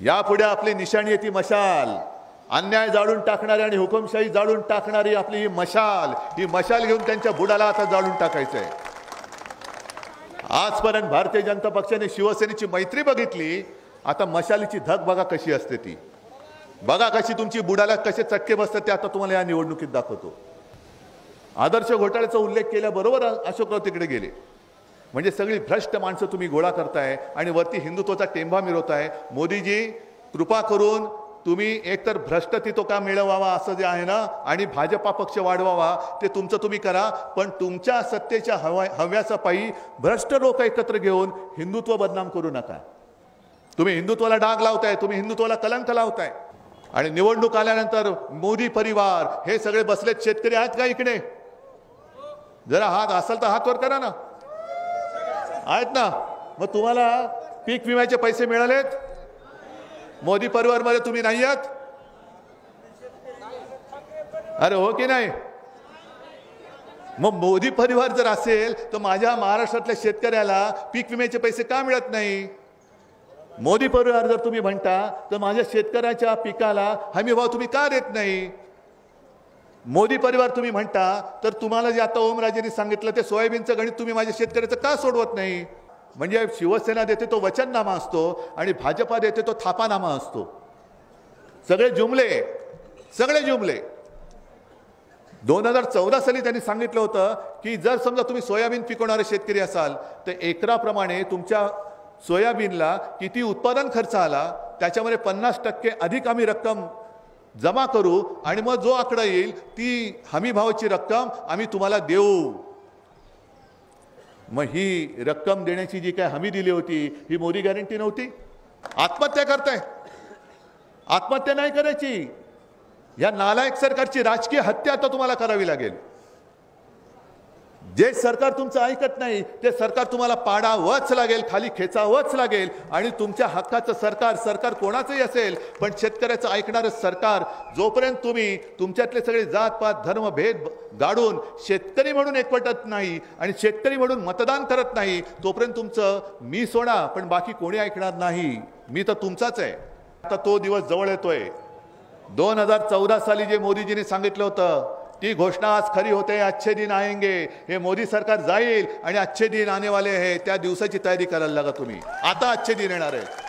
यापुढे आपली निशाणी आहे ती मशाल, अन्याय जाळून टाकणारी आणि हुकुमशाही जाळून टाकणारी आपली ही मशाल घेऊन त्यांच्या बुडाला आता जाळून टाकायचंय। आजपर्यंत भारतीय जनता पक्षाने शिवसेनेची मैत्री बघितली, आता मशालीची धग बघा कशी असते ती, बघा कशी तुमची बुडाला कसे चटके बसतात ते आता तुम्हाला या निवडणुकीत दाखवतो। आदर्श घोटाळ्याचा उल्लेख केल्याबरोबर अशोकराव तिकडे गेले, म्हणजे सगळी भ्रष्ट माणसं तुम्ही गोळा करताय आणि वरती हिंदुत्वाचा टेंभा मिरवताय। मोदीजी कृपा करून तुम्ही एकतर भ्रष्टतित्व का मिळवावा असं जे आहे ना, आणि भाजपा पक्ष वाढवावा ते तुमचं तुम्ही करा, पण तुमच्या सत्तेच्या हव्यासापायी भ्रष्ट लोक एकत्र घेऊन हिंदुत्व बदनाम करू नका। तुम्ही हिंदुत्वाला डाग लावताय, तुम्ही हिंदुत्वाला कलंक लावताय। आणि निवडणूक आल्यानंतर मोदी परिवार हे सगळे बसलेत शेतकरी आहेत का इकडे? जरा हात असेल तर हात वर करा ना, आहेत ना? मग तुम्हाला पीक विम्याचे पैसे मिळालेत? मोदी परिवार मध्ये तुम्ही नाही आहात? अरे हो की नाही? मग मोदी परिवार जर असेल तर माझ्या महाराष्ट्रातल्या शेतकऱ्याला पीक विम्याचे पैसे का मिळत नाही? मोदी परिवार जर तुम्ही म्हणता तर माझ्या शेतकऱ्याच्या पिकाला हमी भाव तुम्ही का देत नाही? मोदी परिवार तुम्ही म्हणता तर तुम्हाला जे आता ओमराजेंनी सांगितलं ते सोयाबीनचं गणित तुम्ही माझ्या शेतकऱ्याचं का सोडवत नाही? म्हणजे शिवसेना देते तो वचननामा असतो आणि भाजपा देते तो थापानामा असतो। सगळे जुमले 2014 साली त्यांनी सांगितलं होतं की जर समजा तुम्ही सोयाबीन पिकवणारे शेतकरी असाल तर एकराप्रमाणे तुमच्या सोयाबीनला किती उत्पादन खर्च आला त्याच्यामध्ये 50% अधिक आम्ही रक्कम जमा करू आणि मग जो आकडा येईल ती हमी भावाची रक्कम आम्ही तुम्हाला देऊ। मग ही रक्कम देण्याची जी काय हमी दिली होती ही मोदी गॅरंटी नव्हती? आत्महत्या करताय, आत्महत्या नाही करायची। या नालायक सरकारची राजकीय हत्या आता तुम्हाला करावी लागेल। जे सरकार तुमचं ऐकत नाही ते सरकार तुम्हाला पाडावंच लागेल, खाली खेचावंच लागेल। आणि तुमच्या हक्काचं सरकार कोणाचंही असेल पण शेतकऱ्याचं ऐकणारं सरकार जोपर्यंत तुम्ही तुमच्यातले सगळे जातपात धर्मभेद गाडून शेतकरी म्हणून एकवटत नाही आणि शेतकरी म्हणून मतदान करत नाही तोपर्यंत तुमचं मी सोडा पण बाकी कोणी ऐकणार नाही। मी तर तुमचाच आहे। आता तो दिवस जवळ येतोय। 2014 साली जे मोदीजींनी सांगितलं होतं ती घोषणा आज खरी होते। अच्छे दिन आएंगे, हे मोदी सरकार जाईल आणि अच्छे दिन आने वाले है, त्या दिवसाची तयारी करायला लागा तुम्ही। आता अच्छे दिन येणार आहे।